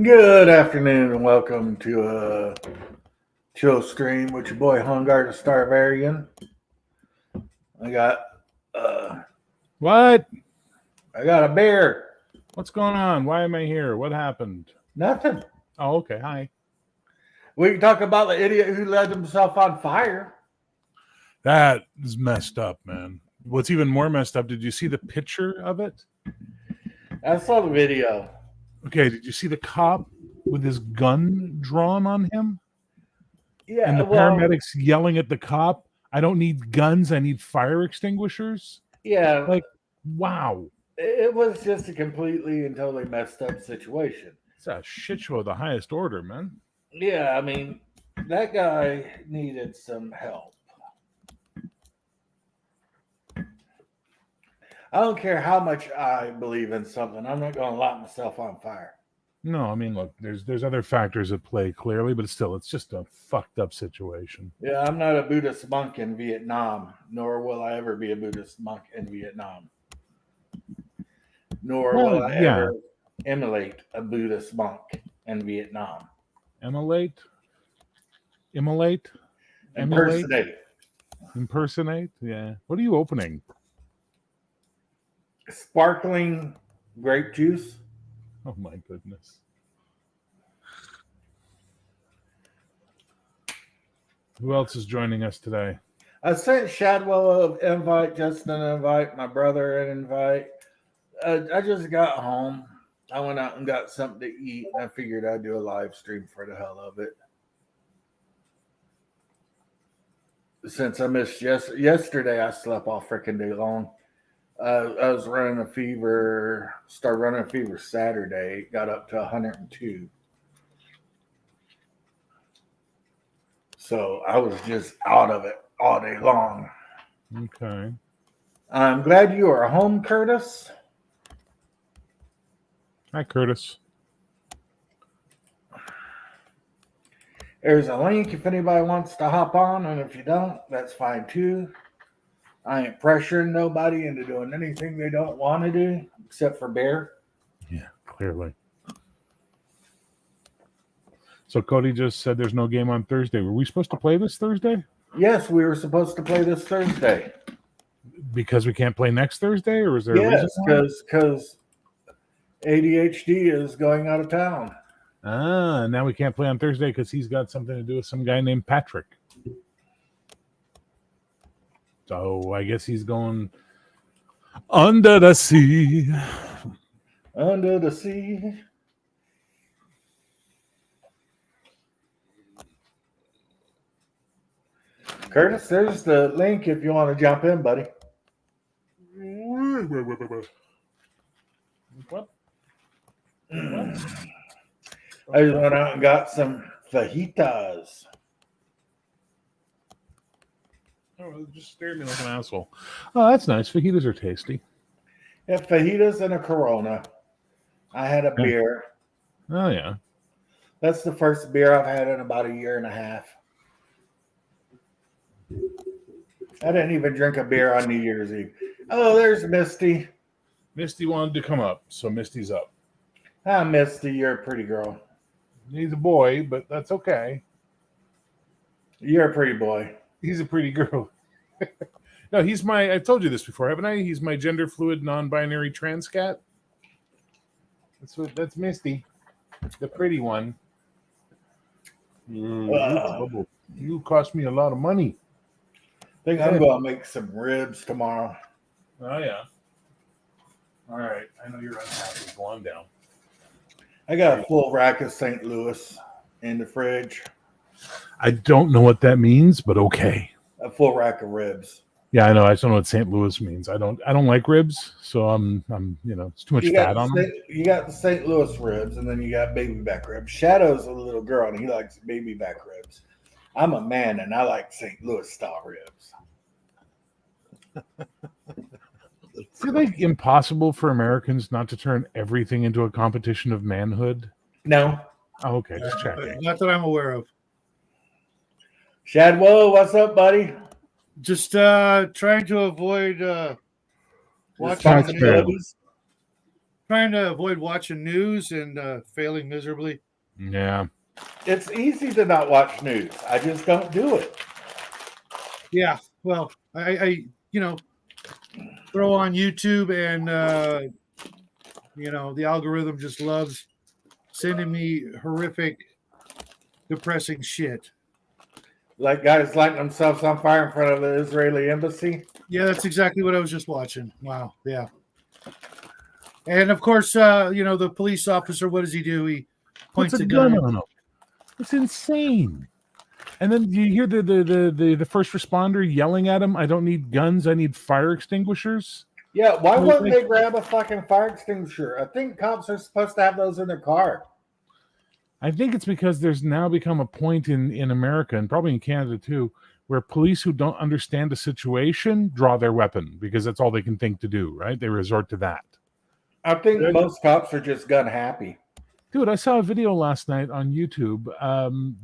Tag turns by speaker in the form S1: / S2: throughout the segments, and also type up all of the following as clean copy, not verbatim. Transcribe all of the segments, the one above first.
S1: Good afternoon and welcome to a chill stream with your boy Hungar the Starvarian. I got uh
S2: What?
S1: I got a bear.
S2: What's going on? Why am I here? What happened?
S1: Nothing.
S2: Oh, okay. Hi.
S1: We can talk about the idiot who lit himself on fire.
S2: That is messed up, man. What's even more messed up, did you see the picture of it?
S1: I saw the video.
S2: Okay, did you see the cop with his gun drawn on him?
S1: Yeah,
S2: And the
S1: well,
S2: paramedics yelling at the cop, I don't need guns, I need fire extinguishers?
S1: yeah,
S2: Like, wow.
S1: it was just a completely and totally messed up situation.
S2: It's a shit show of the highest order, man.
S1: Yeah, I mean, that guy needed some help. I don't care how much I believe in something. I'm not going to light myself on fire.
S2: No, I mean, look, there's other factors at play clearly, but still, it's just a fucked up situation.
S1: Yeah, I'm not a Buddhist monk in Vietnam, nor will I ever be a Buddhist monk in Vietnam. Nor
S2: Well,
S1: will I
S2: yeah.
S1: ever emulate a Buddhist monk in Vietnam.
S2: Immolate? Emulate? Impersonate? Yeah. What are you opening?
S1: Sparkling grape juice.
S2: Oh my goodness. Who else is joining us today?
S1: I sent Shadwell an invite, Justin an invite, my brother an invite. I just got home. I went out and got something to eat. And I figured I'd do a live stream for the hell of it. Since I missed yesterday, I slept all freaking day long. I was running a fever. Started running a fever Saturday. Got up to 102. So I was just out of it all day long.
S2: Okay.
S1: I'm glad you are home, Curtis.
S2: Hi, Curtis.
S1: There's a link if anybody wants to hop on, and if you don't, that's fine too. I ain't pressuring nobody into doing anything they don't want to do, except for Bear.
S2: Yeah, clearly. So Cody just said there's no game on Thursday. Were we supposed to play this Thursday?
S1: Yes, we were supposed to play this Thursday.
S2: Because we can't play next Thursday, or is there a reason?
S1: Yes, because ADHD is going out of town.
S2: Now we can't play on Thursday because he's got something to do with some guy named Patrick. So I guess he's going under the sea.
S1: Under the sea. Curtis, there's the link if you want to jump in, buddy.
S2: What?
S1: I just went out and got some fajitas.
S2: Oh, just stare at me like an asshole. Oh, that's nice. Fajitas are tasty.
S1: Yeah, fajitas and a Corona. I had a beer.
S2: Oh, yeah.
S1: That's the first beer I've had in about a year and a half. I didn't even drink a beer on New Year's Eve. Oh, there's Misty.
S2: Misty wanted to come up, so Misty's up.
S1: Hi, Misty. You're a pretty girl.
S2: He's a boy, but that's okay.
S1: You're a pretty boy.
S2: He's a pretty girl. No, he's I told you this before, haven't I? He's my gender fluid, non-binary trans cat. That's Misty, the pretty one. You cost me a lot of money.
S1: I think I'm going to make some ribs tomorrow.
S2: Oh, yeah. All right. I know you're unhappy. Go on down.
S1: I got a full rack of St. Louis in the fridge.
S2: I don't know what that means, but okay.
S1: A full rack of ribs.
S2: Yeah, I know. I just don't know what St. Louis means. I don't like ribs, so I'm it's too much fat on them.
S1: You got the St. Louis ribs, and then you got baby back ribs. Shadow's a little girl, and he likes baby back ribs. I'm a man, and I like St. Louis style ribs.
S2: Is it like impossible for Americans not to turn everything into a competition of manhood?
S1: No.
S2: Oh, okay, just checking.
S3: Not that I'm aware of.
S1: Shadwell, what's up, buddy?
S3: Just trying to avoid watching
S1: Responsibilities.
S3: trying to avoid watching news and failing miserably.
S2: Yeah.
S1: It's easy to not watch news. I just don't do it.
S3: Yeah, well, I throw on YouTube and the algorithm just loves sending me horrific, depressing shit.
S1: Like guys lighting themselves on fire in front of the Israeli embassy.
S3: Yeah, that's exactly what I was just watching. Wow, yeah. And of course, the police officer, what does he do? He
S2: Puts
S3: points
S2: a
S3: a
S2: gun
S3: gun.
S2: on him. It's insane. And then you hear the first responder yelling at him, "I don't need guns, I need fire extinguishers."
S1: Yeah, why wouldn't they grab a fucking fire extinguisher? I think cops are supposed to have those in their car.
S2: I think it's because there's now become a point in America and probably in Canada too, where police who don't understand a situation draw their weapon because that's all they can think to do, right? They resort to that.
S1: I think most cops are just gun happy.
S2: Dude, I saw a video last night on YouTube.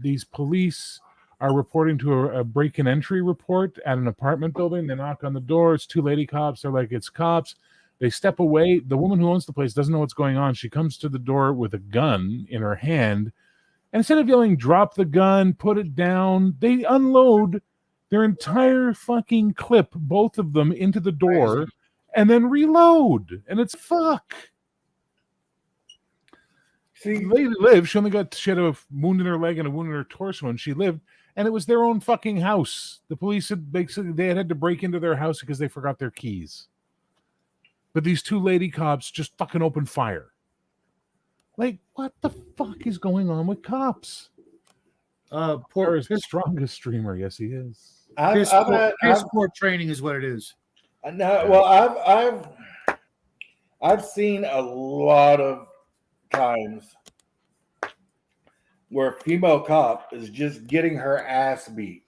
S2: These police are reporting to a break-in entry report at an apartment building. They knock on the door. It's two lady cops. They're like, it's cops. They step away. The woman who owns the place doesn't know what's going on. She comes to the door with a gun in her hand. And instead of yelling, drop the gun, put it down, they unload their entire fucking clip, both of them, into the door and then reload. And it's fuck.
S1: See,
S2: The lady lived. She had a wound in her leg and a wound in her torso, and she lived. And it was their own fucking house. The police had basically had to break into their house because they forgot their keys. But these two lady cops just fucking opened fire. Like, what the fuck is going on with cops? Poor is the strongest streamer. Yes, he is.
S3: Piss poor training is what it is.
S1: No, well, I've seen a lot of times where a female cop is just getting her ass beat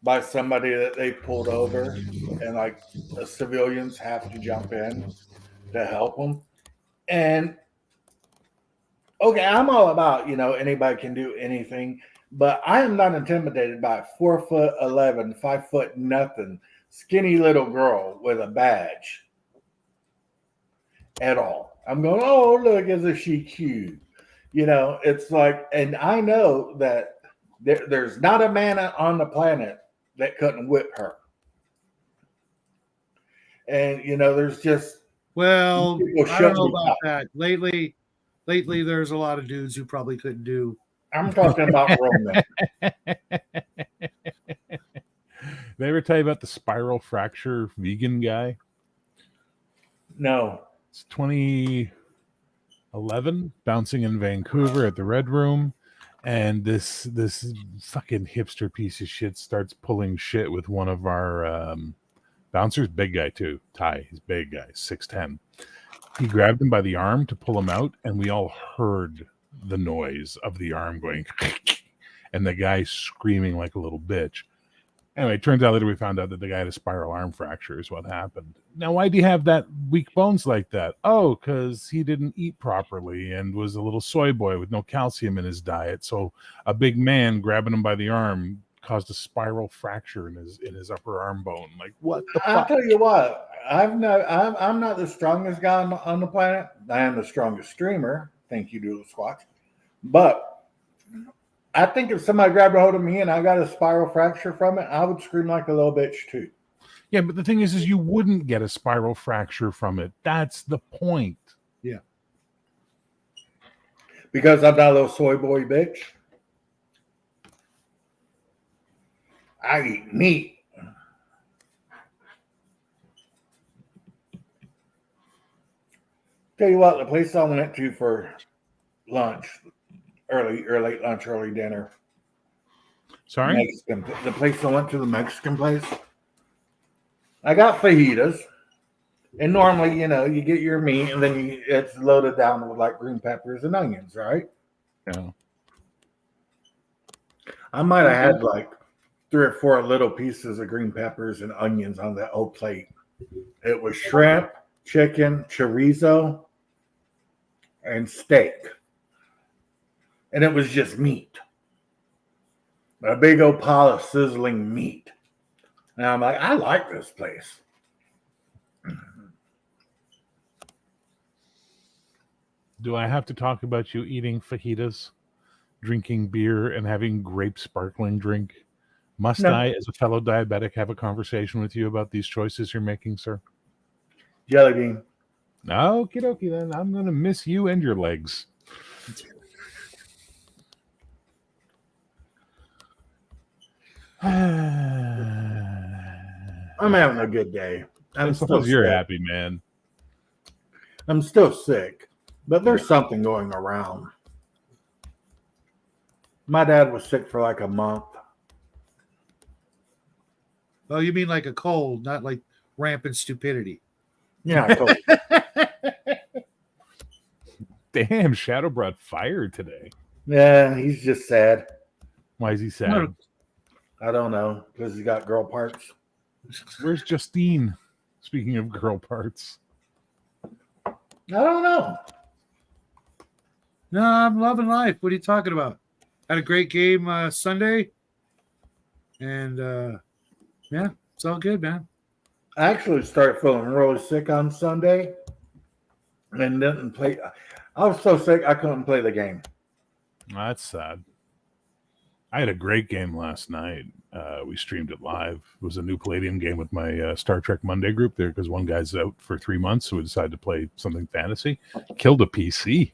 S1: by somebody that they pulled over, and like the civilians have to jump in to help them. And okay, I'm all about, anybody can do anything, but I am not intimidated by a 4'11", 5 foot nothing, skinny little girl with a badge at all. I'm going, oh, look, isn't she cute? It's like, and I know that there's not a man on the planet that couldn't whip her. And, there's just.
S3: Well, I don't know about that. Lately, there's a lot of dudes who probably couldn't do.
S1: I'm talking about Roman.
S2: They ever tell you about the spiral fracture vegan guy?
S1: No.
S2: It's 2011, bouncing in Vancouver at the Red Room, and this fucking hipster piece of shit starts pulling shit with one of our bouncers, big guy too, Ty. He's big guy, 6'10". He grabbed him by the arm to pull him out, and we all heard the noise of the arm going, and the guy screaming like a little bitch. Anyway, it turns out later we found out that the guy had a spiral arm fracture is what happened. Now, why do you have that weak bones like that? Oh, because he didn't eat properly and was a little soy boy with no calcium in his diet. So a big man grabbing him by the arm caused a spiral fracture in his upper arm bone. Like, what the fuck?
S1: I'll tell you what, I'm not the strongest guy on the planet. I am the strongest streamer. Thank you, Doodle Squatch. But I think if somebody grabbed a hold of me and I got a spiral fracture from it, I would scream like a little bitch too.
S2: Yeah, but the thing is you wouldn't get a spiral fracture from it. That's the point.
S3: Yeah.
S1: Because I'm not a little soy boy bitch. I eat meat. Tell you what, the place I went to for lunch, early lunch, early dinner.
S2: Sorry?
S1: Mexican, the place I went to, the Mexican place. I got fajitas. And normally, you get your meat and then it's loaded down with like green peppers and onions, right?
S2: Yeah.
S1: I might have had like 3 or 4 little pieces of green peppers and onions on that whole plate. It was shrimp, chicken, chorizo, and steak. And it was just meat. A big old pile of sizzling meat. And I'm like, I like this place.
S2: Do I have to talk about you eating fajitas, drinking beer, and having grape sparkling drink? Must
S1: No.
S2: I, as a fellow diabetic, have a conversation with you about these choices you're making, sir?
S1: Jelly bean.
S2: Okie dokie, then. I'm going to miss you and your legs.
S1: I'm having a good day. I'm
S2: I
S1: still
S2: suppose you're
S1: sick.
S2: happy, man.
S1: I'm still sick, but there's something going around. My dad was sick for like a month.
S3: Oh, you mean like a cold, not like rampant stupidity.
S1: Yeah, I told you.
S2: Damn, Shadow brought fire today.
S1: Yeah, he's just sad.
S2: Why is he sad?
S1: I don't know, because he got girl parts.
S2: Where's Justine? Speaking of girl parts.
S1: I don't know.
S3: No, I'm loving life. What are you talking about? Had a great game Sunday. And yeah, it's all good, man.
S1: I actually started feeling really sick on Sunday and didn't play. I was so sick I couldn't play the game.
S2: That's sad. I had a great game last night. We streamed it live. It was a new Palladium game with my Star Trek Monday group there because one guy's out for 3 months, so we decided to play something fantasy. Killed a PC.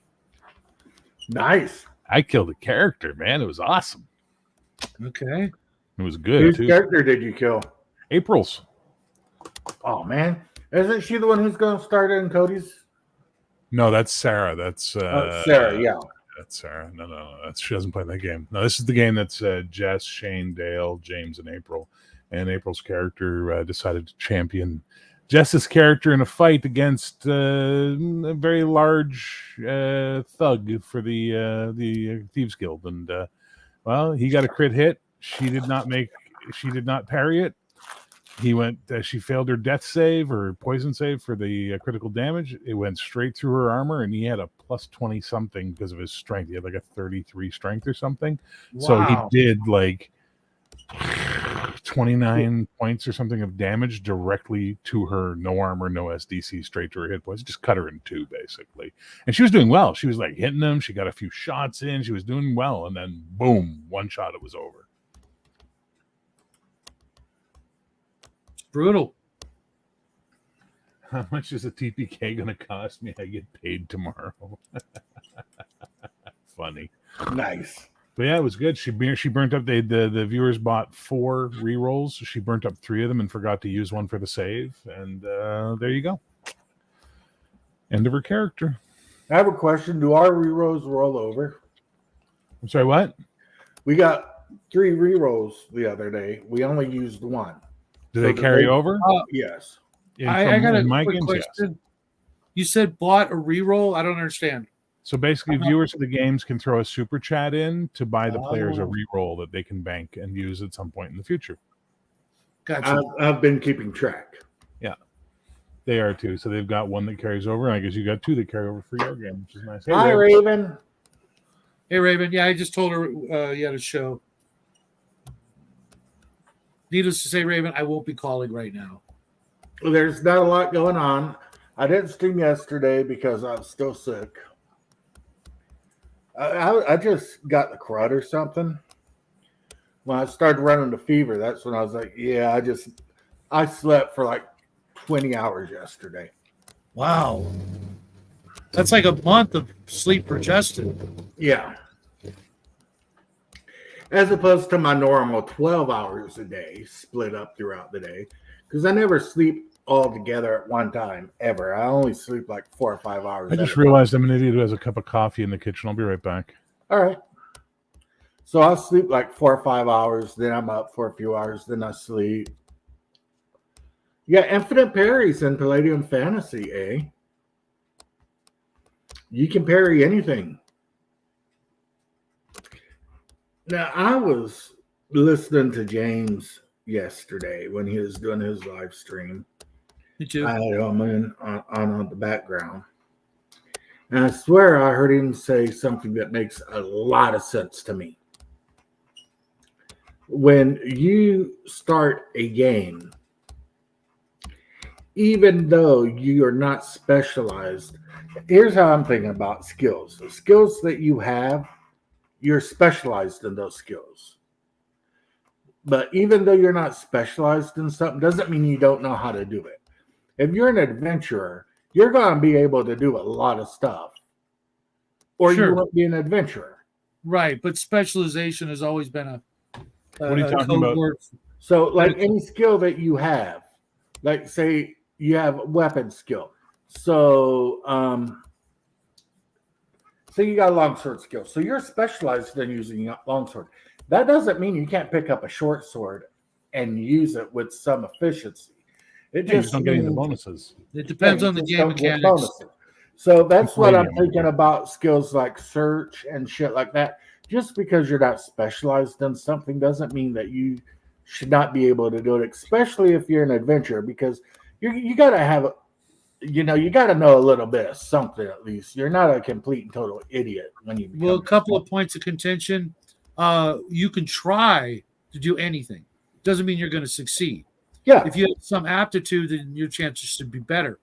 S1: Nice.
S2: I killed a character, man. It was awesome.
S3: Okay.
S2: It was good,
S1: Whose
S2: too.
S1: character did you kill?
S2: April's.
S1: Oh, man. Isn't she the one who's going to start in Cody's?
S2: No, that's Sarah. That's
S1: Sarah, yeah.
S2: That's Sarah. No. She doesn't play that game. No, this is the game that's Jess, Shane, Dale, James, and April. And April's character decided to champion Jess's character in a fight against a very large thug for the Thieves Guild. And, well, he got a crit hit. She did not parry it. He went. She failed her death save or poison save for the critical damage. It went straight through her armor, and he had a plus 20 something because of his strength. He had like a 33 strength or something.
S3: Wow.
S2: So he did like 29 points or something of damage directly to her. No armor, no SDC, straight to her hit points. Just cut her in two, basically. And she was doing well. She was like hitting them. She got a few shots in. She was doing well, and then boom, one shot, it was over.
S3: Brutal.
S2: How much is a TPK going to cost me? I get paid tomorrow. Funny.
S1: Nice.
S2: But yeah, it was good. She burnt up. The viewers bought 4 rerolls. She burnt up 3 of them and forgot to use one for the save. And there you go. End of her character.
S1: I have a question. Do our rerolls roll over?
S2: I'm sorry, what?
S1: We got 3 rerolls the other day. We only used 1.
S2: Do they carry over?
S1: Yes.
S3: I got a
S2: my
S3: quick
S2: games,
S3: question.
S2: yes.
S3: You said bought a reroll? I don't understand.
S2: So basically, viewers of the games can throw a super chat in to buy the players a
S1: Oh.
S2: reroll that they can bank and use at some point in the future.
S3: Gotcha.
S1: I've been keeping track.
S2: They are too. So they've got one that carries over. And I guess you got 2 that carry over for your game, which is nice. Hey,
S1: Hi,
S2: Ray.
S1: Raven.
S3: Hey, Raven. Yeah, I just told her you had a show. Needless to say, Raven, I won't be calling right now.
S1: There's not a lot going on. I didn't stream yesterday because I was still sick. I just got the crud or something. When I started running the fever, that's when I was like, yeah, I slept for like 20 hours yesterday.
S3: Wow. That's like a month of sleep for Justin.
S1: Yeah. As opposed to my normal 12 hours a day split up throughout the day. Because I never sleep all together at one time, ever. I only sleep like 4 or 5 hours.
S2: I just realized I'm an idiot who has a cup of coffee in the kitchen. I'll be right back.
S1: All right. So I'll sleep like 4 or 5 hours. Then I'm up for a few hours. Then I sleep. Yeah, infinite parries in Palladium Fantasy, eh? You can parry anything. Now, I was listening to James yesterday when he was doing his live stream.
S3: Me too.
S1: I had him on the background. And I swear I heard him say something that makes a lot of sense to me. When you start a game, even though you are not specialized Here's how I'm thinking about skills. The skills that you have, you're specialized in those skills. But even though you're not specialized in something, doesn't mean you don't know how to do it. If you're an adventurer, you're going to be able to do a lot of stuff, or
S3: Sure.
S1: you won't be an adventurer.
S3: Right, but specialization has always been a
S2: What are you talking
S3: code
S2: about?
S3: word.
S1: So, like any skill that you have, like say you have weapon skill. So, you got a longsword skill. So you're specialized in using a longsword. That doesn't mean you can't pick up a short sword and use it with some efficiency. It
S2: Yeah, you just
S1: just
S2: don't get any of the
S1: means
S2: bonuses.
S3: It depends
S1: you
S3: on the
S1: just
S3: game
S1: don't get
S3: mechanics.
S1: bonuses. So that's what I'm
S2: Palladium.
S1: thinking about skills like search and shit like that. Just because you're not specialized in something doesn't mean that you should not be able to do it, especially if you're an adventurer, because you got to have, you got to know a little bit of something at least. You're not a complete and total idiot when you become
S3: Well, a couple of points of contention. You can try to do anything. Doesn't mean you're going to succeed.
S1: yeah.
S3: If you have some aptitude, then your chances should be better.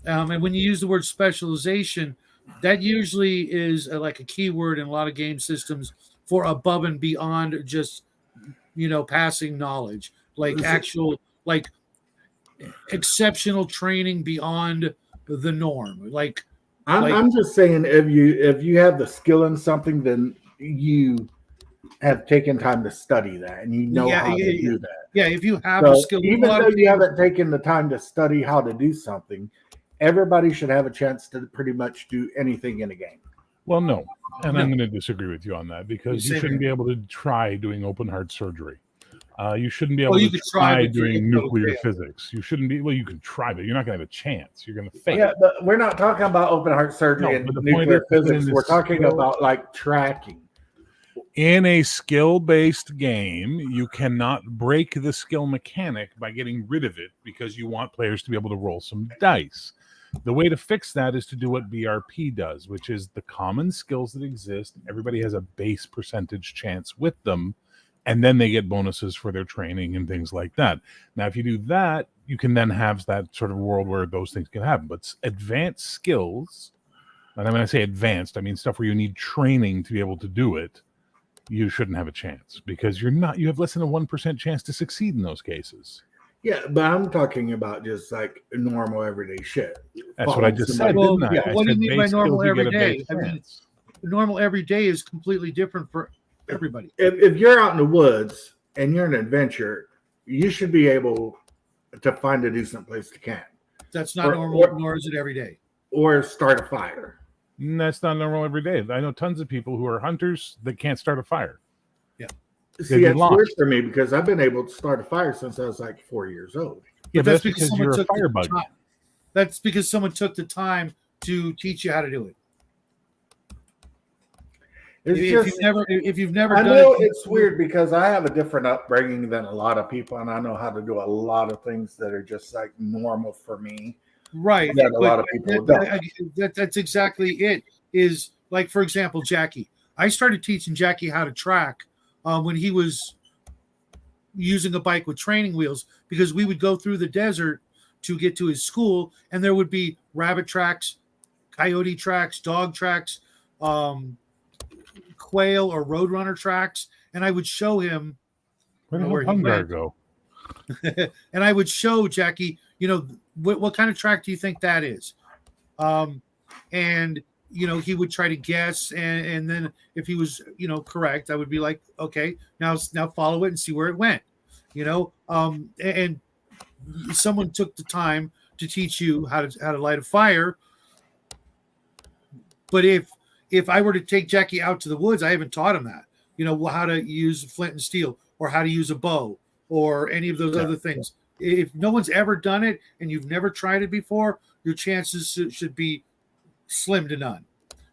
S3: And when you use the word specialization, that usually is like a keyword in a lot of game systems for above and beyond just passing knowledge, like actual like exceptional training beyond the norm. Like
S1: I'm just saying if you have the skill in something, then you have taken time to study that and you know
S3: yeah,
S1: how to
S3: yeah,
S1: do that.
S3: yeah. If you have the
S1: So
S3: skill, a
S1: even
S3: lot
S1: though
S3: of
S1: you
S3: games-
S1: haven't taken the time to study how to do something, everybody should have a chance to pretty much do anything in a game.
S2: Well, no. And
S3: No.
S2: I'm going to disagree with you on that because you
S3: Same
S2: shouldn't
S3: here.
S2: be able to try doing open heart surgery. You shouldn't be able
S3: Well, you
S2: to
S3: could try,
S2: try
S3: but you're
S2: doing
S3: gonna
S2: nuclear
S3: fail.
S2: physics. You shouldn't be. Well, you can try, but you're not going to have a chance. You're going to fail.
S1: Yeah, but we're not talking about open heart surgery
S2: No,
S1: and
S2: but the point
S1: nuclear
S2: is that in
S1: physics.
S2: this
S1: We're talking
S2: skill-
S1: about like tracking.
S2: In a skill-based game, you cannot break the skill mechanic by getting rid of it because you want players to be able to roll some dice. The way to fix that is to do what BRP does, which is the common skills that exist. Everybody has a base percentage chance with them, and then they get bonuses for their training and things like that. Now, if you do that, you can then have that sort of world where those things can happen. But advanced skills, and when I say advanced, I mean stuff where you need training to be able to do it, you shouldn't have a chance because you have less than a 1% chance to succeed in those cases.
S1: Yeah, but I'm talking about just like normal everyday shit.
S2: That's what I just said,
S3: Well,
S2: didn't I?
S3: yeah,
S2: I
S3: what do you
S2: said
S3: mean by
S2: base
S3: normal
S2: skills, you get a
S3: everyday?
S2: base
S3: I mean,
S2: chance.
S3: normal every day is completely different for everybody.
S1: If you're out in the woods and you're an adventurer, you should be able to find a decent place to camp
S3: That's not
S1: Or-
S3: normal,
S1: or-
S3: nor is it every day.
S1: or start a fire.
S2: That's not normal every day. I know tons of people who are hunters that can't start a fire.
S1: See,
S2: be
S1: it's
S2: lost.
S1: weird for me because I've been able to start a fire since I was like 4 years old.
S2: Yeah, but that's because
S3: someone
S2: you're a
S3: took the
S2: firebug.
S3: time- That's because someone took the time to teach you how to do it.
S1: It's
S3: If
S1: just,
S3: you've never
S1: I
S3: done
S1: know
S3: it,
S1: it's weird because I have a different upbringing than a lot of people, and I know how to do a lot of things that are just like normal for me.
S3: right?
S1: that a
S3: but
S1: lot of people don't.
S3: that's exactly it. Is like, for example, Jackie. I started teaching Jackie how to track when he was using a bike with training wheels because we would go through the desert to get to his school, and there would be rabbit tracks, coyote tracks, dog tracks, quail or roadrunner tracks, and I would show him
S2: Where the
S3: Where
S2: hell
S3: he
S2: Pungar
S3: went.
S2: go?
S3: and I would show Jackie, what kind of track do you think that is? And he would try to guess, and then if he was correct, I would be like, okay, now follow it and see where it went. And someone took the time to teach you how to light a fire. But if I were to take Jackie out to the woods, I haven't taught him that. How to use flint and steel, or how to use a bow, or any of those other things. If no one's ever done it and you've never tried it before, your chances should be slim to none.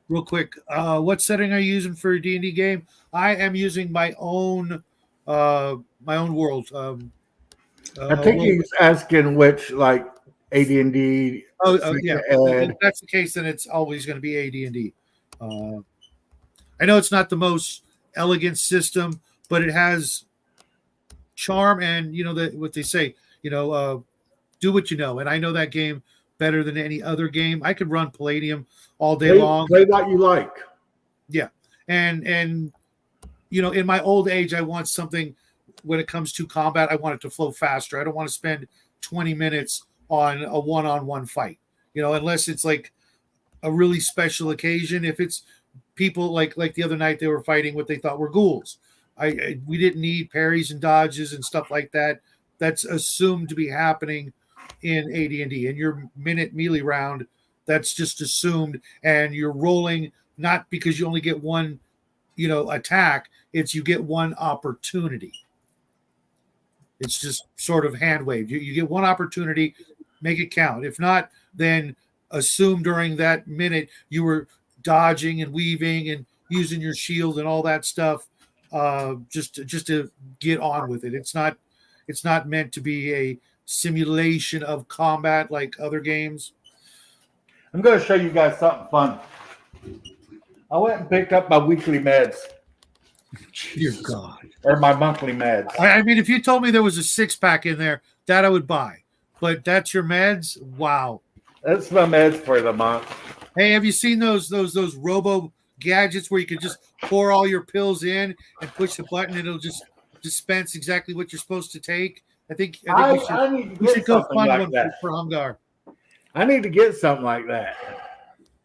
S3: Real quick, what setting are you using for a D&D game? I am using my own world.
S1: I think he's asking which like AD&D.
S3: Yeah.
S1: Ed.
S3: If that's the case, then it's always going to be AD&D. I know it's not the most elegant system, but it has charm, and what they say, do what you know. And I know that game better than any other game. I could run Palladium all day
S1: Play,
S3: long.
S1: play what you like.
S3: Yeah. And you know, in my old age, I want something when it comes to combat, I want it to flow faster. I don't want to spend 20 minutes on a one-on-one fight, you know, unless it's like a really special occasion. If it's people like the other night, they were fighting what they thought were ghouls. We didn't need parries and dodges and stuff like that. That's assumed to be happening in AD&D. In your minute melee round, that's just assumed, and you're rolling not because you only get one, you know, attack. It's you get one opportunity. It's just sort of hand waved. You get one opportunity, make it count. If not, then assume during that minute you were dodging and weaving and using your shield and all that stuff, just to get on with it. It's not meant to be a simulation of combat like other games.
S1: I'm going to show you guys something fun. I went and picked up my weekly meds,
S3: Dear God.
S1: or my monthly meds.
S3: I mean, if you told me there was a 6-pack in there, that I would buy. But that's your meds? Wow.
S1: That's my meds for the month.
S3: Hey, have you seen those robo gadgets where you can just pour all your pills in and push the button and it'll just dispense exactly what you're supposed to take? I think
S1: I need to
S3: we
S1: get
S3: should go
S1: something
S3: fund
S1: like
S3: one
S1: that.
S3: for Hungar.
S1: I need to get something like that.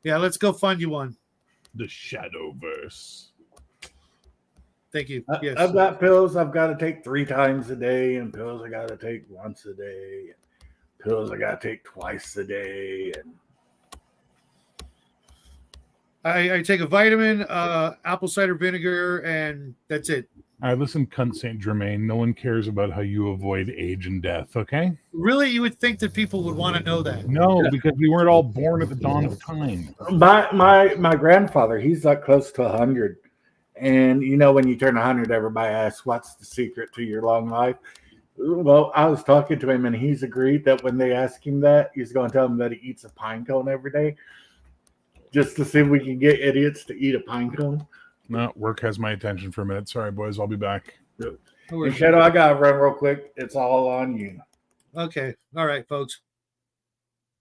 S3: Yeah, let's go fund you one.
S2: The Shadowverse.
S3: Thank you. Yes.
S1: I've got pills I've got to take 3 times a day, and pills I got to take once a day, and pills I got to take twice a day. And
S3: I take a vitamin, apple cider vinegar, and that's it.
S2: All right, listen, cunt Saint Germain. No one cares about how you avoid age and death, okay?
S3: Really, you would think that people would want to know that.
S2: No, because we weren't all born at the dawn of time.
S1: my grandfather, he's like close to 100. And you know, when you turn 100, everybody asks, "What's the secret to your long life?" Well, I was talking to him, and he's agreed that when they ask him that, he's going to tell them that he eats a pine cone every day, just to see if we can get idiots to eat a pine cone.
S2: No, work has my attention for a minute. Sorry, boys. I'll be back.
S1: And Shadow, I gotta run real quick. It's all on you.
S3: Okay. All right, folks.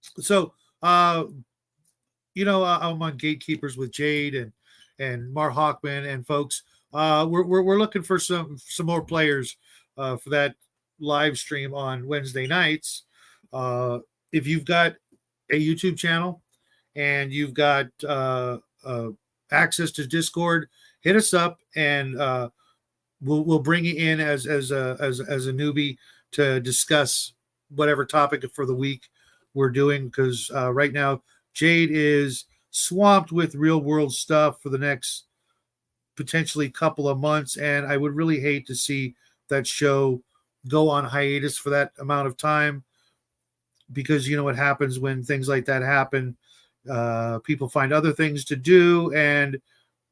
S3: So, you know, I'm on Gatekeepers with Jade and Mar Hawkman and folks. We're looking for some more players for that live stream on Wednesday nights. If you've got a YouTube channel and you've got access to Discord, hit us up and we'll bring you in as a newbie to discuss whatever topic for the week we're doing, because right now Jade is swamped with real world stuff for the next potentially couple of months, and I would really hate to see that show go on hiatus for that amount of time, because you know what happens when things like that happen. People find other things to do, and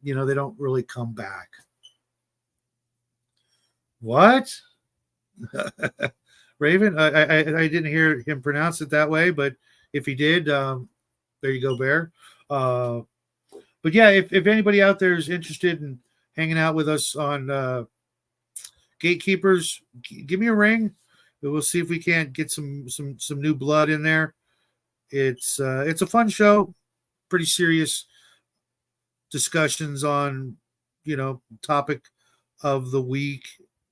S3: you know they don't really come back. What? Raven? I didn't hear him pronounce it that way, but if he did, there you go, Bear. But yeah, if anybody out there is interested in hanging out with us on Gatekeepers, give me a ring. We'll see if we can't get some new blood in there. It's a fun show, pretty serious discussions on, you know, topic of the week.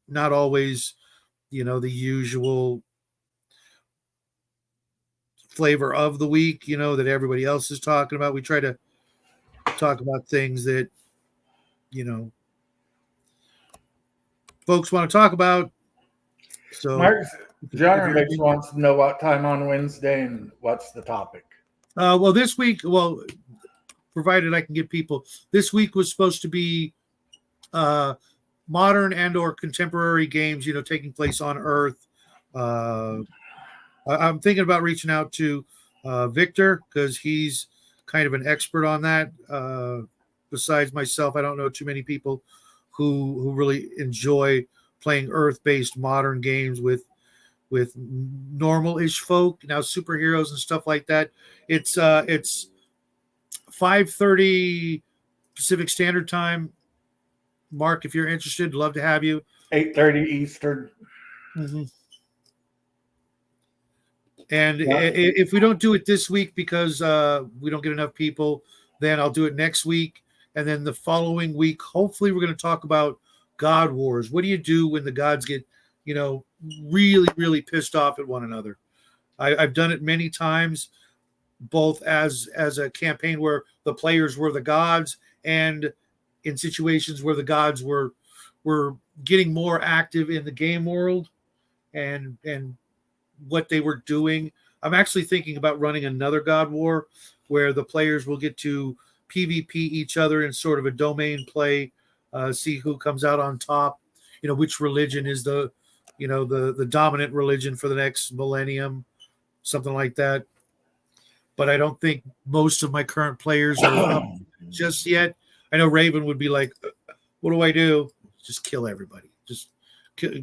S3: Not always, you know, the usual flavor of the week, you know, that everybody else is talking about. We try to talk about things that, you know, folks want to talk about. So
S1: Mark, John wants to know what time on Wednesday and what's the topic.
S3: Well, this week, provided I can get people, this week was supposed to be modern and or contemporary games, you know, taking place on Earth. I'm thinking about reaching out to Victor, because he's kind of an expert on that. Besides myself, I don't know too many people who really enjoy playing Earth-based modern games with normal-ish folk, now superheroes and stuff like that. It's 5:30 Pacific Standard Time. Mark, if you're interested, love to have you.
S1: 8:30 Eastern.
S3: Mm-hmm. And
S1: Yeah.
S3: if we don't do it this week because we don't get enough people, then I'll do it next week. And then the following week, hopefully, we're going to talk about God Wars. What do you do when the gods get, really, really pissed off at one another? I've done it many times, both as a campaign where the players were the gods and in situations where the gods were getting more active in the game world and what they were doing. I'm actually thinking about running another God War where the players will get to PvP each other in sort of a domain play, see who comes out on top, which religion is the dominant religion for the next millennium, something like that. But I don't think most of my current players are up just yet. I know Raven would be like, what do I do? Just kill everybody. Just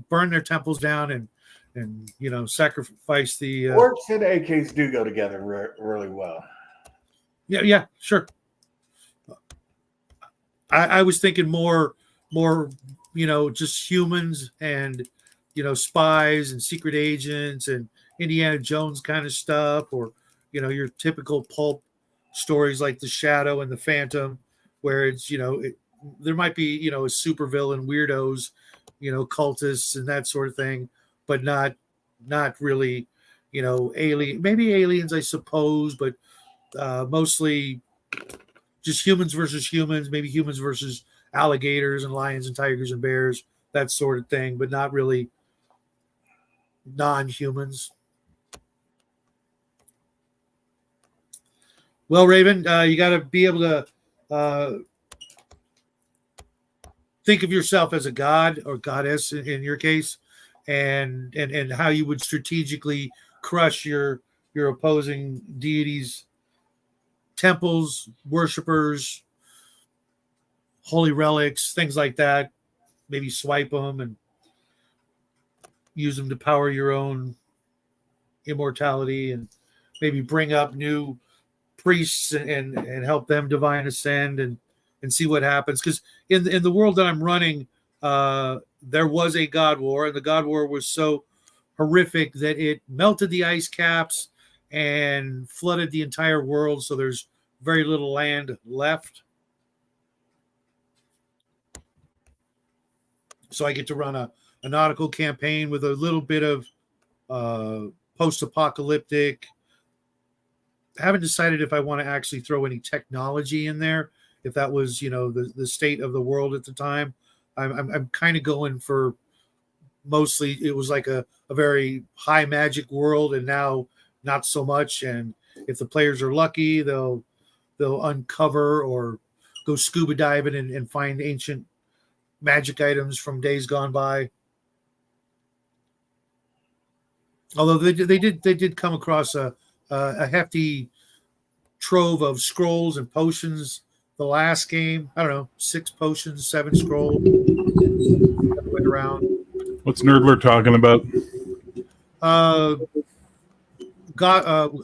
S3: burn their temples down and sacrifice the
S1: Orcs and AKs do go together really well.
S3: Yeah, sure. I was thinking more, just humans and spies and secret agents and Indiana Jones kind of stuff, or your typical pulp stories like The Shadow and The Phantom, where it's there might be a supervillain, weirdos, cultists and that sort of thing, but not really alien, maybe aliens, I suppose, but mostly just humans versus humans, maybe humans versus alligators and lions and tigers and bears, that sort of thing, but not really non-humans. Well, Raven, you got to be able to think of yourself as a god or goddess in your case, and how you would strategically crush your opposing deities' temples, worshipers, holy relics, things like that. Maybe swipe them and use them to power your own immortality, and maybe bring up new priests and help them divine ascend and see what happens. Because in the world that I'm running, there was a God War, and the God War was so horrific that it melted the ice caps and flooded the entire world, so there's very little land left. So I get to run a nautical campaign with a little bit of post-apocalyptic. I haven't decided if I want to actually throw any technology in there, if that was the state of the world at the time. I'm kind of going for, mostly it was like a very high magic world, and now not so much. And if the players are lucky, they'll uncover or go scuba diving and find ancient magic items from days gone by. Although they did come across a hefty trove of scrolls and potions the last game. I don't know, 6 potions, 7 scrolls. Went around.
S2: What's Nerdler talking about?
S3: I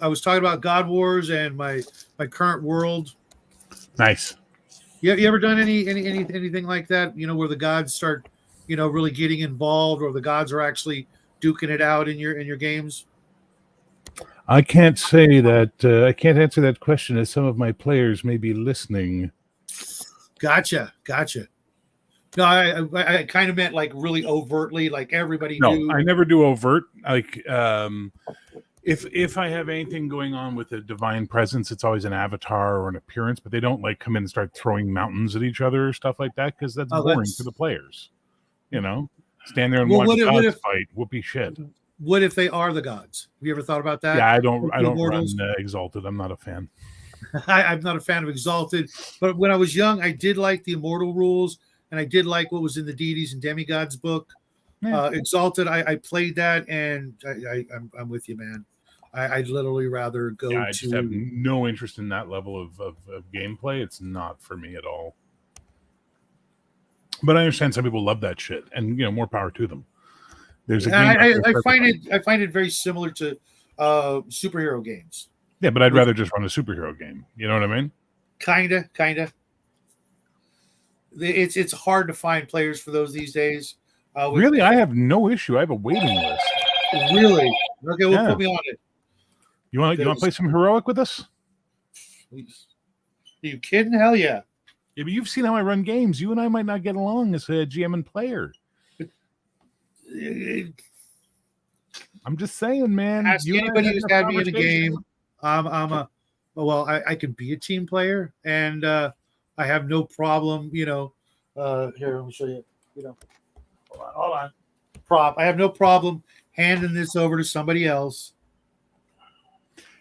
S3: was talking about God Wars and my current world.
S2: Nice.
S3: You ever done anything like that? Where the gods start, really getting involved, or the gods are actually duking it out in your games?
S2: I can't say that. I can't answer that question, as some of my players may be listening.
S3: Gotcha. No, I kind of meant like really overtly, like everybody.
S2: No,
S3: knew.
S2: I never do overt. Like, if I have anything going on with a divine presence, it's always an avatar or an appearance, but they don't like come in and start throwing mountains at each other or stuff like that, because that's boring for the players. Stand there and watch gods fight. Whoopee shit.
S3: What if they are the gods? Have you ever thought about that?
S2: Yeah, I don't run Exalted. I'm not a fan.
S3: I'm not a fan of Exalted, but when I was young, I did like the Immortal rules, and I did like what was in the Deities and Demigods book. Yeah. Exalted, I played that, and I'm with you, man. I'd literally rather go
S2: I just have no interest in that level of gameplay. It's not for me at all. But I understand some people love that shit, and more power to them. There's a game
S3: I find it very similar to superhero games.
S2: Yeah, but I'd rather just run a superhero game. You know what I mean?
S3: Kinda. It's hard to find players for those these days.
S2: Really, I have no issue. I have a waiting list.
S3: Really? Okay, well, put me on it.
S2: You want to play some heroic with us?
S3: Are you kidding? Hell yeah.
S2: Yeah, but you've seen how I run games. You and I might not get along as a GM and player. I'm just saying, man.
S3: Ask anybody who's had me in a game. I can be a team player, and I have no problem. Here, let me show you. Hold on. Prop. I have no problem handing this over to somebody else.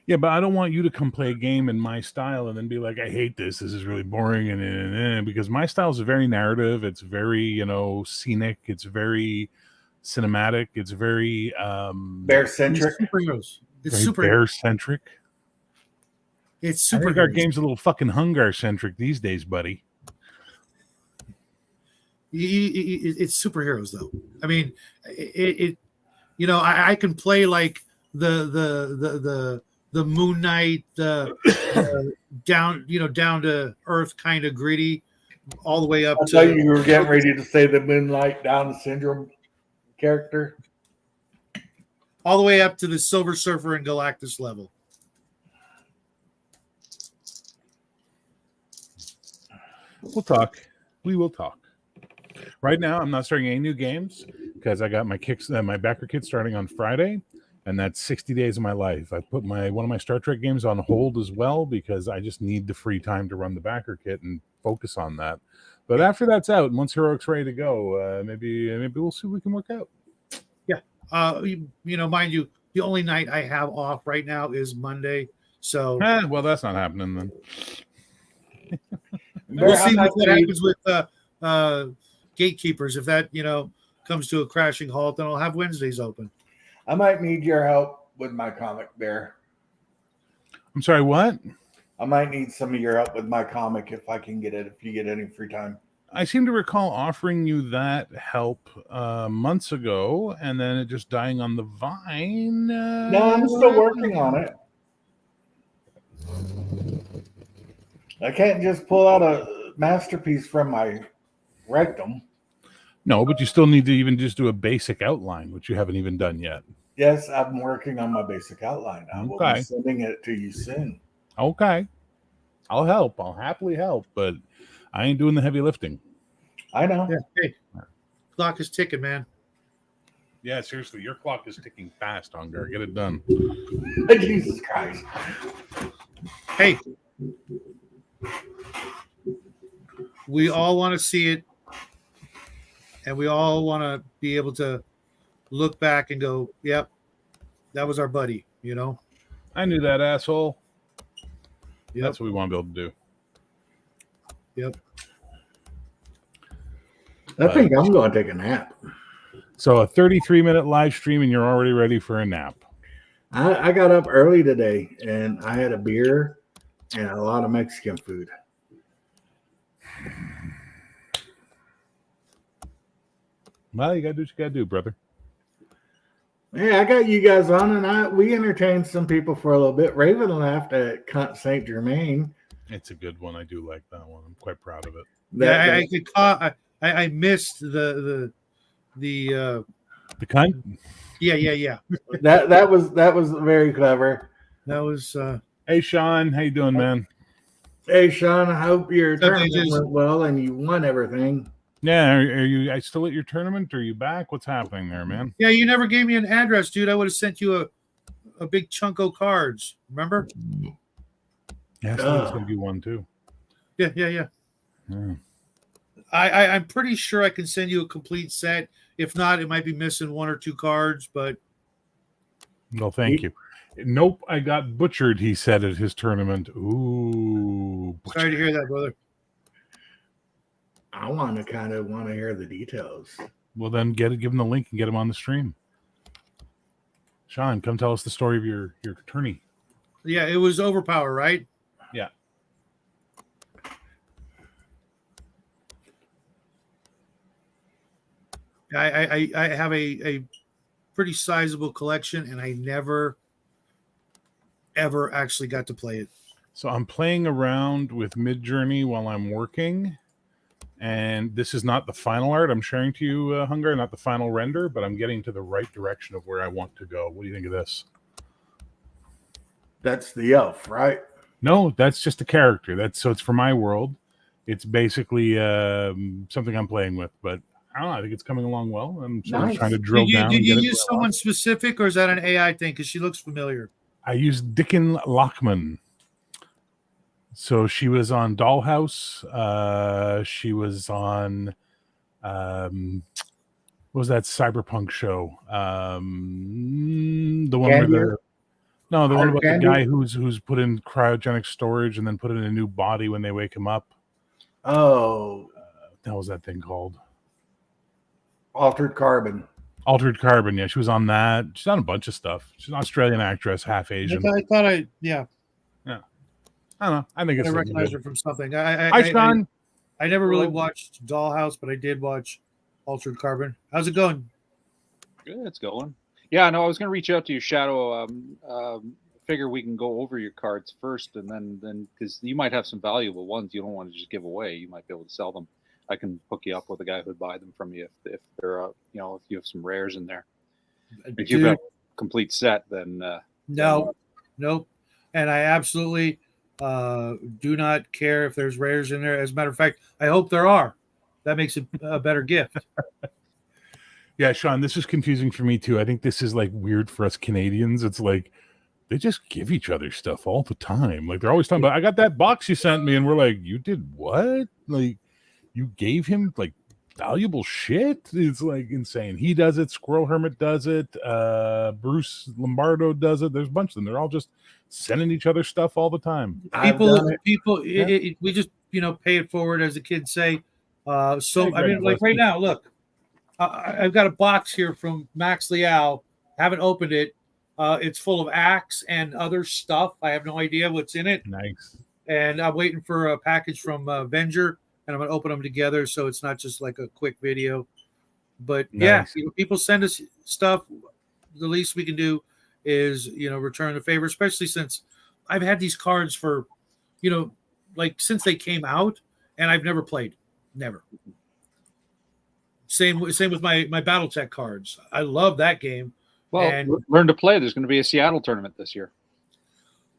S2: Yeah, but I don't want you to come play a game in my style and then be like, I hate this. This is really boring. And because my style is very narrative. It's very, scenic. It's very cinematic. It's very
S1: bear-centric.
S3: Superheroes. It's super
S2: bear-centric.
S3: It's super.
S2: I think our game's a little fucking Hungar-centric these days, buddy.
S3: It's superheroes, though. I mean, I can play like the Moon Knight, down to earth kind of gritty, all the way up
S1: I
S3: to.
S1: thought you were getting ready to say the Moonlight Down syndrome character,
S3: all the way up to the Silver Surfer and Galactus level.
S2: We'll talk. We will talk. Right now, I'm not starting any new games because I got my backer kit starting on Friday. And that's 60 days of my life. I put one of my Star Trek games on hold as well because I just need the free time to run the backer kit and focus on that. But after that's out, and once Heroic's ready to go, maybe we'll see what we can work out.
S3: Yeah. Mind you, the only night I have off right now is Monday. So
S2: well, that's not happening then.
S3: We'll see what happens with gatekeepers. If that comes to a crashing halt, then I'll have Wednesdays open.
S1: I might need your help with my comic, Bear.
S2: I'm sorry, what?
S1: I might need some of your help with my comic if I can get it, if you get any free time.
S2: I seem to recall offering you that help months ago, and then it just dying on the vine.
S1: No, I'm still working on it. I can't just pull out a masterpiece from my rectum.
S2: No, but you still need to even just do a basic outline, which you haven't even done yet.
S1: Yes, I'm working on my basic outline. I will be sending it to you soon.
S2: Okay. I'll help. I'll happily help, but I ain't doing the heavy lifting.
S1: I know.
S3: Yeah. Hey, clock is ticking, man.
S2: Yeah, seriously, your clock is ticking fast, Hungar. Get it done.
S1: Jesus Christ.
S3: Hey. We all want to see it. And we all want to be able to look back and go, yep, that was our buddy,
S2: I knew that, asshole.
S3: Yep.
S2: That's what we want to be able to do.
S3: Yep.
S1: I think I'm going to take a nap.
S2: So a 33-minute live stream and you're already ready for a nap.
S1: I got up early today and I had a beer and a lot of Mexican food.
S2: Well, you got to do what you got to do, brother.
S1: Hey, I got you guys on, and we entertained some people for a little bit. Raven laughed at Cunt Saint Germain.
S2: It's a good one. I do like that one. I'm quite proud of it.
S3: I missed the
S2: cunt.
S3: Yeah.
S1: that was very clever.
S3: That was.
S2: Hey, Sean, how you doing, man?
S1: Hey, Sean, I hope your tournament went well and you won everything.
S2: Yeah, are you still at your tournament? Are you back? What's happening there, man?
S3: Yeah, you never gave me an address, dude. I would have sent you a big chunk of cards. Remember?
S2: Yeah, so there's going to be one too.
S3: Yeah. I'm pretty sure I can send you a complete set. If not, it might be missing one or two cards, but.
S2: No, thank you. Nope, I got butchered, he said at his tournament. Ooh. Butchered.
S3: Sorry to hear that, brother.
S1: I want to hear the details.
S2: Well, then give him the link and get him on the stream. Sean, come tell us the story of your tourney.
S3: Yeah, it was Overpower, right?
S2: Yeah.
S3: I have a pretty sizable collection, and I never, ever actually got to play it.
S2: So I'm playing around with Midjourney while I'm working. And this is not the final art I'm sharing to you, Hungar, not the final render, but I'm getting to the right direction of where I want to go. What do you think of this?
S1: That's the elf, right?
S2: No, that's just a character. So it's for my world. It's basically something I'm playing with, but I don't know. I think it's coming along well. I'm sort of
S1: Nice.
S2: trying to drill down.
S3: Did
S2: and
S3: you
S2: get it
S3: use
S2: where I want.
S3: someone specific, or is that an AI thing? Because she looks familiar.
S2: I used Dickon Lockman. So she was on Dollhouse. She was on what was that cyberpunk show? The one
S1: Candy?
S2: where the one
S1: Hard
S2: about
S1: Candy?
S2: the guy who's put in cryogenic storage and then put in a new body when they wake him up.
S1: Oh,
S2: What was that thing called?
S1: Altered Carbon.
S2: Altered Carbon. Yeah, she was on that. She's on a bunch of stuff. She's an Australian actress, half Asian.
S3: I thought I
S2: I don't know. I think it's
S3: recognized her from something.
S2: Hi, Sean.
S3: I never really watched Dollhouse, but I did watch Altered Carbon. How's it going?
S4: Good, it's going. Yeah, no, I was going to reach out to you, Shadow. Figure we can go over your cards first, and then because you might have some valuable ones you don't want to just give away. You might be able to sell them. I can hook you up with a guy who'd buy them from you if they're if you have some rares in there. If you've got a complete set, then
S3: nope. And I absolutely do not care if there's rares in there. As a matter of fact, I hope there are. That makes it a better gift.
S2: Yeah, Sean, this is confusing for me too. I think this is like weird for us Canadians. It's like they just give each other stuff all the time. Like they're always talking about, I got that box you sent me, and we're like, you did what? Like you gave him like valuable shit. It's like insane. He does it. Squirrel Hermit does it. Bruce Lombardo does it. There's a bunch of them. They're all just sending each other stuff all the time.
S3: We just pay it forward, as the kids say. I mean, like right now, look, I've got a box here from Max Liao. Haven't opened it. It's full of axe and other stuff. I have no idea what's in it.
S2: Nice.
S3: And I'm waiting for a package from Venger, and I'm going to open them together so it's not just like a quick video. But
S2: nice.
S3: Yeah, people send us stuff. The least we can do is, return the favor, especially since I've had these cards for, like since they came out, and I've never played. Never. Same with my BattleTech cards. I love that game.
S4: Well, learn to play. There's going to be a Seattle tournament this year.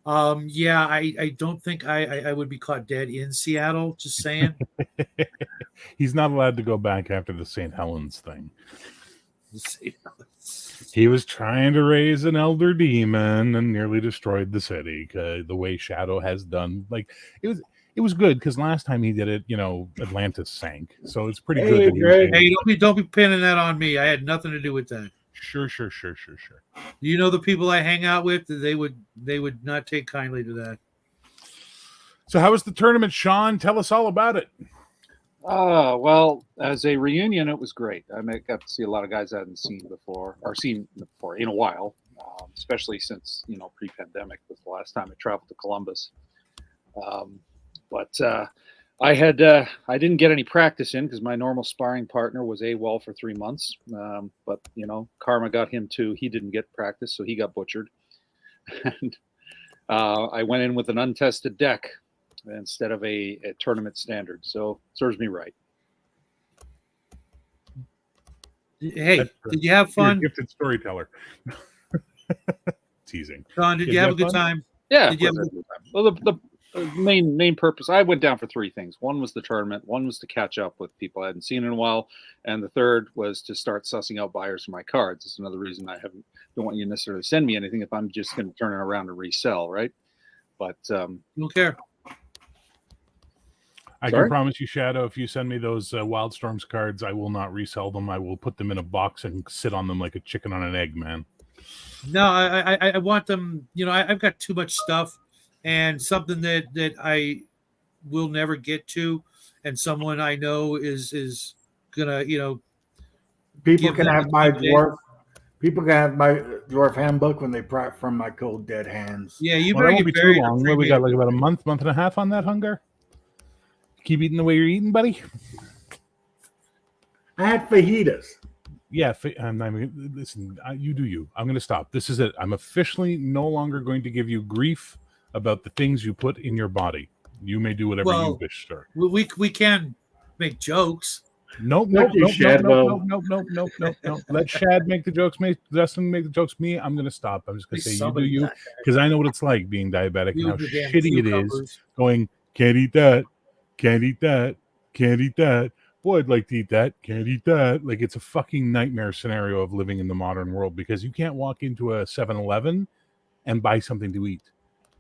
S3: Yeah, I don't think I would be caught dead in Seattle. Just saying.
S2: He's not allowed to go back after the St. Helens thing. He was trying to raise an elder demon and nearly destroyed the city. The way Shadow has done, like it was good because last time he did it, Atlantis sank. So it's pretty good.
S3: Hey, don't be pinning that on me. I had nothing to do with that.
S2: Sure.
S3: The people I hang out with, they would not take kindly to that.
S2: So how was the tournament, Sean? Tell us all about it.
S4: Well, as a reunion, it was great. I got to see a lot of guys I hadn't seen before in a while, especially since pre-pandemic was the last time I traveled to Columbus. But I didn't get any practice in because my normal sparring partner was AWOL for 3 months. But Karma got him too. He didn't get practice, so he got butchered. And I went in with an untested deck instead of a tournament standard. So serves me right.
S3: Hey, did you have fun?
S2: You're a gifted storyteller. Teasing.
S3: Sean, did you have a good time?
S4: Yeah.
S3: Did you have a good
S4: time? Well, the main purpose, I went down for 3 things. One was the tournament, one was to catch up with people I hadn't seen in a while, and the third was to start sussing out buyers for my cards. It's another reason I don't want you to necessarily send me anything if I'm just going to turn it around and resell, right? But
S3: don't care.
S2: I can promise you, Shadow, if you send me those Wildstorms cards, I will not resell them. I will put them in a box and sit on them like a chicken on an egg, man.
S3: No, I want them. I've got too much stuff, and something that I will never get to, and someone I know is gonna,
S1: People can have my dwarf. People can have my dwarf handbook when they pry from my cold dead hands.
S3: Yeah, you
S2: Well,
S3: better
S2: it won't
S3: get
S2: be
S3: buried.
S2: too long. We got like about a month and a half on that, Hunger. Keep eating the way you're eating, buddy.
S1: I had fajitas.
S2: Yeah, listen, you do you. I'm going to stop. This is it. I'm officially no longer going to give you grief about the things you put in your body. You may do whatever you wish, sir.
S3: We can make jokes.
S2: Nope. Let Shad make the jokes. Justin make the jokes. Me, I'm gonna stop. I'm just gonna say you do you, because I know what it's like being diabetic and how shitty it is. Going, can't eat that, can't eat that, can't eat that. Boy, I'd like to eat that, can't eat that. Like, it's a fucking nightmare scenario of living in the modern world, because you can't walk into a 7-Eleven and buy something to eat,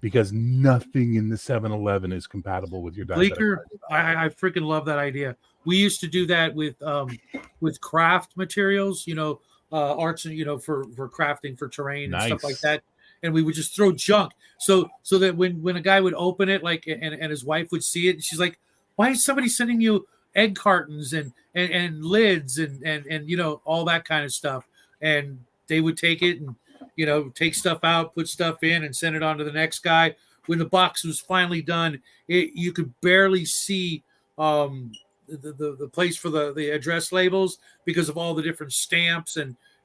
S2: because nothing in the 7-Eleven is compatible with your diet.
S3: Bleecker, I freaking love that idea. We used to do that with craft materials, arts, for crafting, for terrain and stuff like
S2: Nice.
S3: that. And we would just throw junk, so that when a guy would open it, like, and his wife would see it, and she's like, "Why is somebody sending you egg cartons and lids and all that kind of stuff?" And they would take it and take stuff out, put stuff in, and send it on to the next guy. When the box was finally done, you could barely see the place for the address labels because of all the different stamps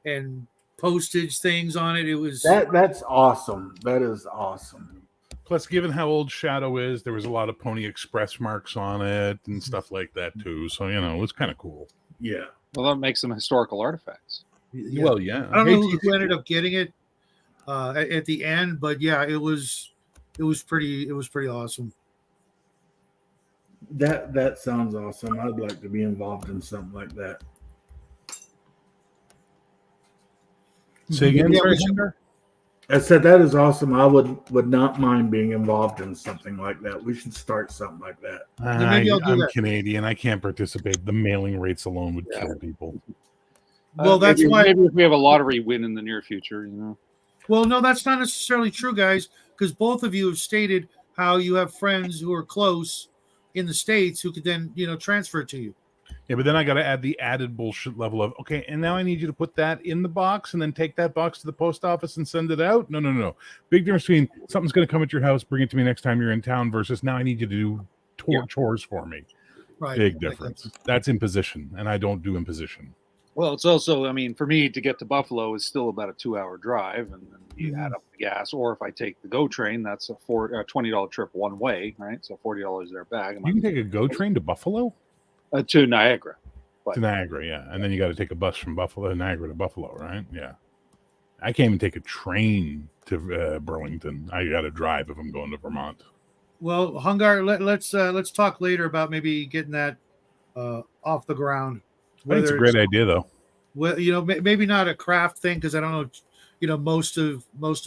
S3: and postage things on it. It was
S1: That's awesome. That is awesome.
S2: Plus, given how old Shadow is, there was a lot of Pony Express marks on it and stuff like that too. So it was kind of cool.
S1: Yeah.
S4: Well, that makes them historical artifacts.
S3: Yeah.
S2: Well, yeah.
S3: I don't know who ended up getting it at the end, but yeah, it was pretty awesome.
S1: That sounds awesome. I'd like to be involved in something like that.
S2: Say again,
S3: Yeah,
S2: sorry,
S3: we should-
S2: Cinder?
S1: I said that is awesome. I would not mind being involved in something like that. We should start something like that.
S3: maybe I'll do
S2: I'm
S3: that.
S2: Canadian. I can't participate. The mailing rates alone would kill people.
S3: Well, that's
S4: maybe,
S3: why.
S4: maybe if we have a lottery win in the near future,
S3: Well, no, that's not necessarily true, guys, because both of you have stated how you have friends who are close in the States who could then, transfer it to you.
S2: Yeah, but then I got to add the added bullshit level of, okay, and now I need you to put that in the box and then take that box to the post office and send it out. No. Big difference between something's going to come at your house, bring it to me next time you're in town, versus now I need you to do chores for me.
S3: Right.
S2: Big difference. That's imposition, and I don't do imposition.
S4: Well, it's also, for me to get to Buffalo is still about a 2-hour drive, and then you add up the gas. Or if I take the GO train, that's a $20 trip one way, right? So $40 there back.
S2: You can take a GO train to Buffalo?
S4: To Niagara.
S2: To Niagara, yeah. And then you got to take a bus from Niagara to Buffalo, right? Yeah. I can't even take a train to Burlington. I got to drive if I'm going to Vermont.
S3: Well, Hungar, let's talk later about maybe getting that off the ground.
S2: I think it's a great idea, though.
S3: Well, maybe not a craft thing, because I don't know. Most of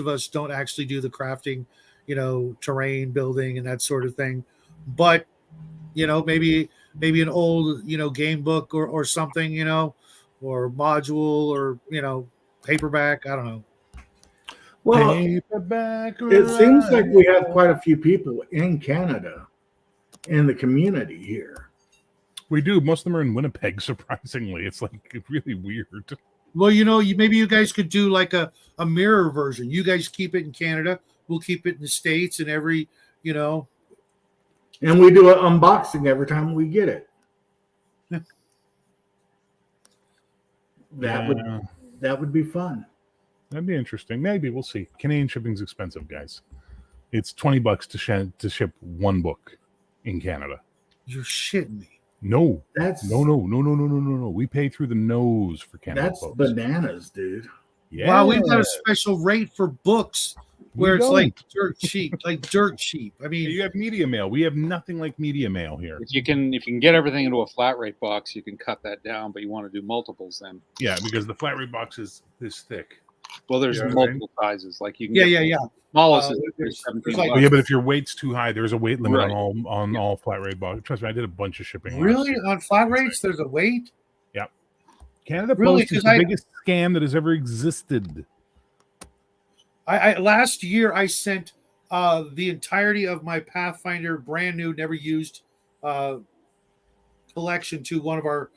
S3: us don't actually do the crafting, terrain building and that sort of thing. But maybe an old game book or something, or module, or paperback. I don't know.
S1: Well,
S2: Paperback,
S1: it seems like we have quite a few people in Canada in the community here.
S2: We do. Most of them are in Winnipeg, surprisingly. It's like really weird.
S3: Well, maybe you guys could do like a mirror version. You guys keep it in Canada. We'll keep it in the States, and every.
S1: And we do an unboxing every time we get it. That would be fun.
S2: That'd be interesting. Maybe we'll see. Canadian shipping's expensive, guys. It's $20 to ship one book in Canada.
S3: You're shitting me.
S2: No,
S1: That's
S2: no. We pay through the nose for Canada.
S1: that's
S2: folks.
S1: bananas, dude.
S2: Yeah.
S3: Wow, we've got a special rate for books where
S2: We
S3: it's
S2: don't.
S3: like dirt cheap, I mean,
S2: You have media mail. We have nothing like media mail here.
S4: If you can get everything into a flat rate box, you can cut that down, but you want to do multiples then.
S2: Yeah, because the flat rate box is this thick.
S4: Well, there's
S2: You know what I mean?
S4: multiple sizes. Like you can
S3: yeah.
S4: smallest is
S3: there's
S4: 17
S3: like-
S4: bucks.
S2: Yeah, but if your weight's too high, there's a weight limit
S4: Right.
S2: on all flat rate boxes. Trust me, I did a bunch of shipping. last
S3: Really,
S2: year.
S3: on flat rates, there's a weight.
S2: Canada
S3: Really?
S2: Post is
S3: 'Cause
S2: the
S3: I-
S2: biggest scam that has ever existed.
S3: I last year I sent the entirety of my Pathfinder brand new, never used collection to one of our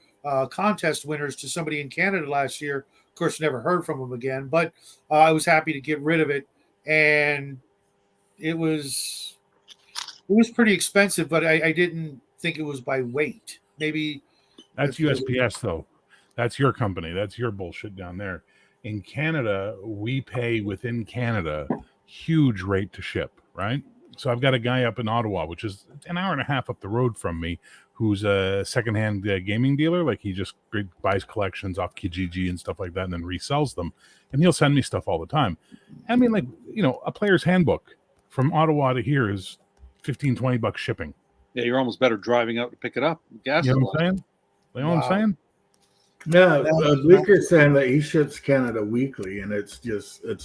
S3: contest winners, to somebody in Canada last year. Of course, never heard from him again, but I was happy to get rid of it, and it was pretty expensive, but I didn't think it was by weight. Maybe
S2: That's
S3: That's
S2: USPS, though. That's your company. That's your bullshit down there. In Canada, we pay within Canada huge rate to ship, right? So I've got a guy up in Ottawa, which is an hour and a half up the road from me, who's a secondhand gaming dealer. Like he just buys collections off Kijiji and stuff like that, and then resells them. And he'll send me stuff all the time. I mean, like, you know, a player's handbook from Ottawa to here is $15-20 shipping.
S4: Yeah, you're almost better driving out to pick it up. Gas.
S2: You know what I'm saying? You know what I'm saying?
S1: No, Bleeker's saying that he ships Canada weekly, and it's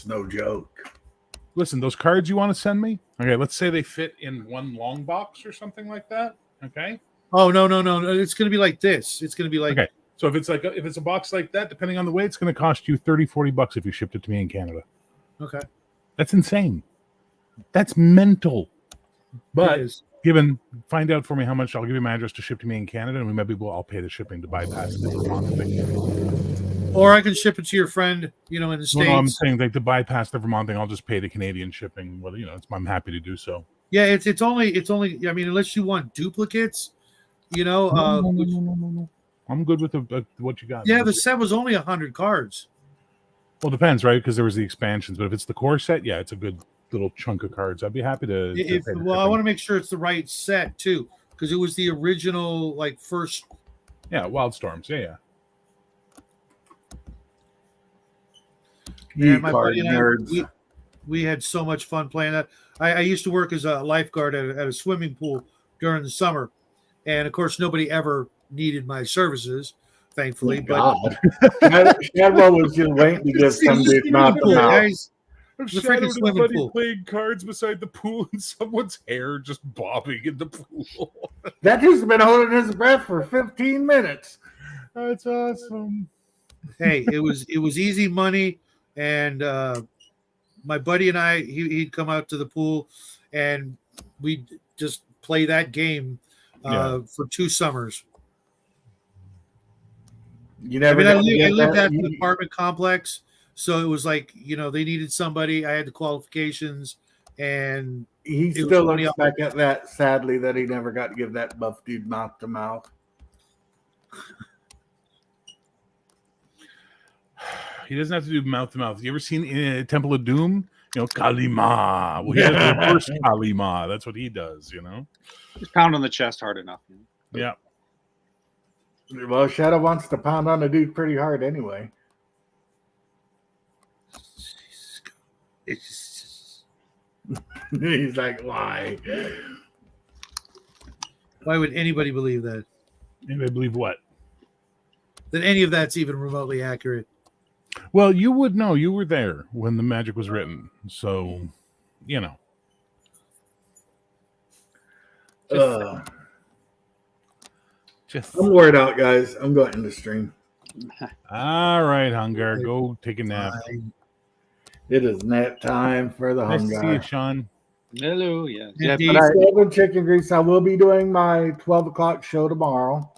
S1: no joke.
S2: Listen, those cards you want to send me? Okay, let's say they fit in one long box or something like that. Okay.
S3: Oh no. It's going to be like this. It's going to be like
S2: Okay. So if it's a box like that, depending on the weight, it's going to cost you $30-40 if you shipped it to me in Canada.
S3: okay.
S2: That's insane. That's mental. But
S3: It is.
S2: find out for me how much. I'll give you my address to ship to me in Canada, and I'll pay the shipping to bypass the Vermont thing.
S3: Or I can ship it to your friend, you know, in the States.
S2: No, I'm saying like to bypass the Vermont thing, I'll just pay the Canadian shipping. Well, you know, I'm happy to do so.
S3: Yeah, it's only. I mean, unless you want duplicates, you know.
S2: No. I'm good with what you got.
S3: Yeah, the set was only 100 cards.
S2: Well, it depends, right? Because there was the expansions, but if it's the core set, yeah, it's a good little chunk of cards. I'd be happy to.
S3: I want to make sure it's the right set too, because it was the original, like first.
S2: Yeah, Wildstorms. Yeah.
S3: Yeah, my buddy and I, we had so much fun playing that. I used to work as a lifeguard at a swimming pool during the summer, and of course, nobody ever needed my services, thankfully.
S1: God. Shadwell was just waiting to get somebody to knock them out.
S3: Guys,
S2: I'm
S3: The freaking swimming pool.
S2: playing cards beside the pool, and someone's hair just bobbing in the pool.
S1: That dude's been holding his breath for 15 minutes.
S2: That's awesome.
S3: hey, it was easy money, and my buddy and I, he'd come out to the pool, and we'd just play that game for 2 summers.
S1: You never.
S3: I lived at an apartment complex, so it was like, you know, they needed somebody. I had the qualifications, and
S1: He
S3: it was
S1: still
S3: funny
S1: looks back at that sadly that he never got to give that buff dude mouth to mouth.
S2: He doesn't have to do mouth to mouth. You ever seen Temple of Doom? You know, Kalima. Well, he has the reverse Kalima. That's what he does, you know?
S4: Just pound on the chest hard enough.
S2: Yeah.
S1: Well, Shadow wants to pound on a dude pretty hard anyway. He's like, why?
S3: Why would anybody believe that?
S2: Anybody believe what?
S3: That any of that's even remotely accurate?
S2: Well, you would know. You were there when the magic was written. So, you know.
S1: I'm worried out, guys. I'm going to stream.
S2: All right, Hungar. Go take a nap.
S1: It is nap time for the
S2: Nice to see you,
S1: Hungar.
S2: Sean.
S4: Hello, yeah.
S3: Indeed.
S1: Seven Chicken Grease. I will be doing my 12 o'clock show tomorrow.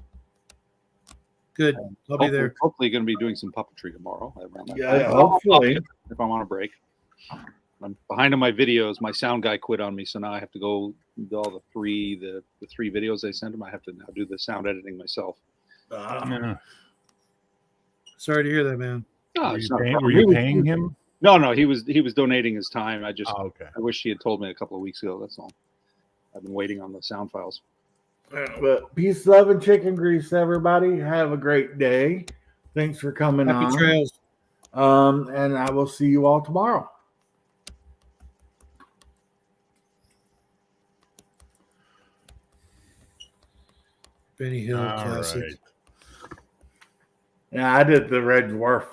S3: Good. I'll be there.
S4: Hopefully, going to be doing some puppetry tomorrow. Around that
S1: Yeah,
S4: time.
S1: hopefully.
S4: If I'm on a break. I'm behind on my videos. My sound guy quit on me, so now I have to go do all the three videos I sent him. I have to now do the sound editing myself.
S2: Yeah.
S3: Sorry to hear that, man.
S4: Oh,
S2: Were
S4: it's
S2: you
S4: not a
S2: paying,
S4: problem.
S2: were you paying him?
S4: No, he was donating his time. I just
S2: Oh, okay.
S4: I wish he had told me a couple of weeks ago. That's all. I've been waiting on the sound files.
S1: But peace, love, and chicken grease, everybody. Have a great day. Thanks for coming
S3: Happy
S1: on.
S3: trails.
S1: And I will see you all tomorrow.
S3: Benny Hill
S2: All
S3: classic.
S2: right.
S1: Yeah, I did the Red Dwarf.